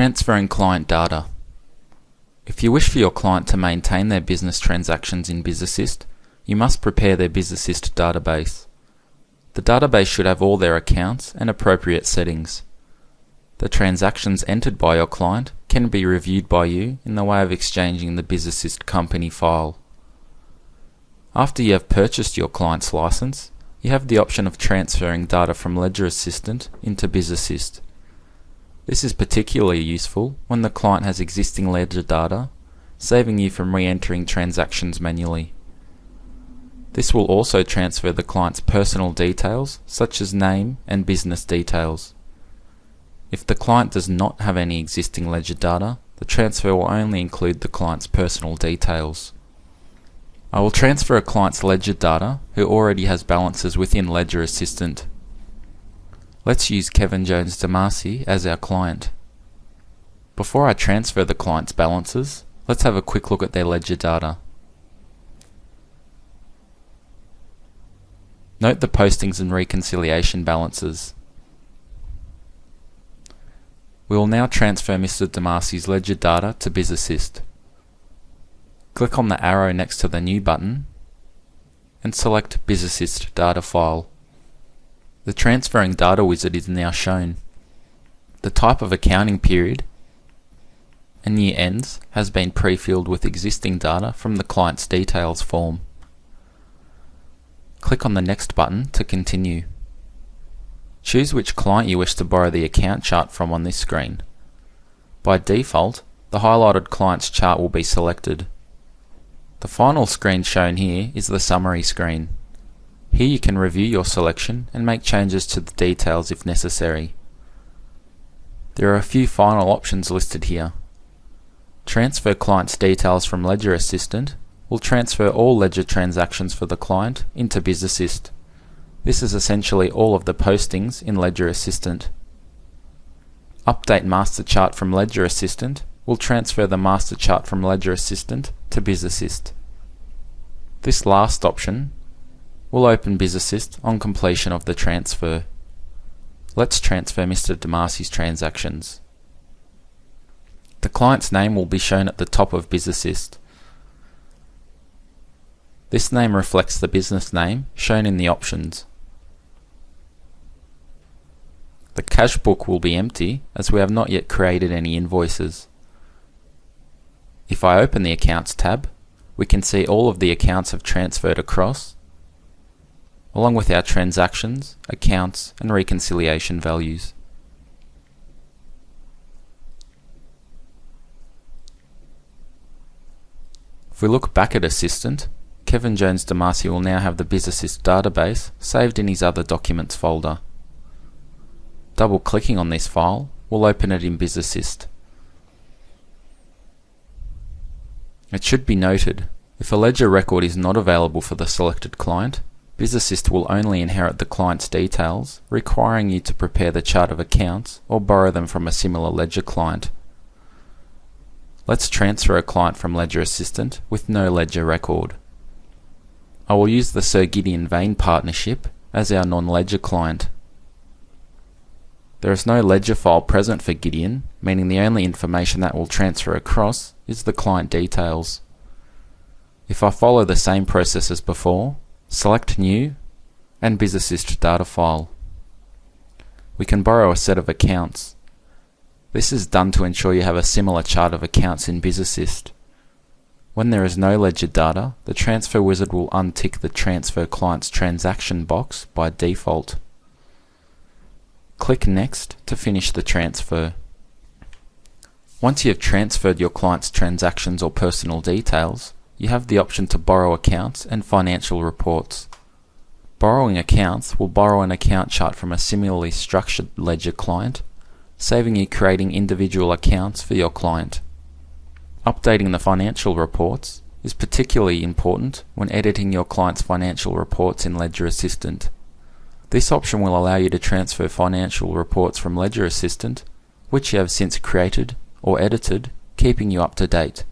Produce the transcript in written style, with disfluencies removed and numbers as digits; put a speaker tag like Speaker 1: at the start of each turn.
Speaker 1: Transferring client data. If you wish for your client to maintain their business transactions in BizAssist, you must prepare their BizAssist database. The database should have all their accounts and appropriate settings. The transactions entered by your client can be reviewed by you in the way of exchanging the BizAssist company file. After you have purchased your client's license, you have the option of transferring data from Ledger Assistant into BizAssist. This is particularly useful when the client has existing ledger data, saving you from re-entering transactions manually. This will also transfer the client's personal details, such as name and business details. If the client does not have any existing ledger data, the transfer will only include the client's personal details. I will transfer a client's ledger data who already has balances within Ledger Assistant. Let's use Kevin Jones Damasi as our client. Before I transfer the client's balances, let's have a quick look at their ledger data. Note the postings and reconciliation balances. We will now transfer Mr. Damasi's ledger data to BizAssist. Click on the arrow next to the New button and select BizAssist Data File. The Transferring Data wizard is now shown. The type of accounting period and year ends has been pre-filled with existing data from the Client's Details form. Click on the Next button to continue. Choose which client you wish to borrow the account chart from on this screen. By default, the highlighted client's chart will be selected. The final screen shown here is the summary screen. Here you can review your selection and make changes to the details if necessary. There are a few final options listed here. Transfer client's details from Ledger Assistant will transfer all ledger transactions for the client into BizAssist. This is essentially all of the postings in Ledger Assistant. Update master chart from Ledger Assistant will transfer the master chart from Ledger Assistant to BizAssist. This last option will open BizAssist on completion of the transfer. Let's transfer Mr. Damasi's transactions. The client's name will be shown at the top of BizAssist. This name reflects the business name shown in the options. The cash book will be empty as we have not yet created any invoices. If I open the Accounts tab, we can see all of the accounts have transferred across, along with our transactions, accounts, and reconciliation values. If we look back at Assistant, Kevin Jones Damasi will now have the BizAssist database saved in his Other Documents folder. Double-clicking on this file will open it in BizAssist. It should be noted, if a ledger record is not available for the selected client, BizAssist will only inherit the client's details, requiring you to prepare the chart of accounts or borrow them from a similar ledger client. Let's transfer a client from Ledger Assistant with no ledger record. I will use the Sir Gideon Vane partnership as our non-ledger client. There is no ledger file present for Gideon, meaning the only information that will transfer across is the client details. If I follow the same process as before, select New and BizAssist Data File. We can borrow a set of accounts. This is done to ensure you have a similar chart of accounts in BizAssist. When there is no ledger data, the Transfer Wizard will untick the Transfer Client's Transaction box by default. Click Next to finish the transfer. Once you have transferred your client's transactions or personal details, you have the option to borrow accounts and financial reports. Borrowing accounts will borrow an account chart from a similarly structured ledger client, saving you creating individual accounts for your client. Updating the financial reports is particularly important when editing your client's financial reports in Ledger Assistant. This option will allow you to transfer financial reports from Ledger Assistant, which you have since created or edited, keeping you up to date.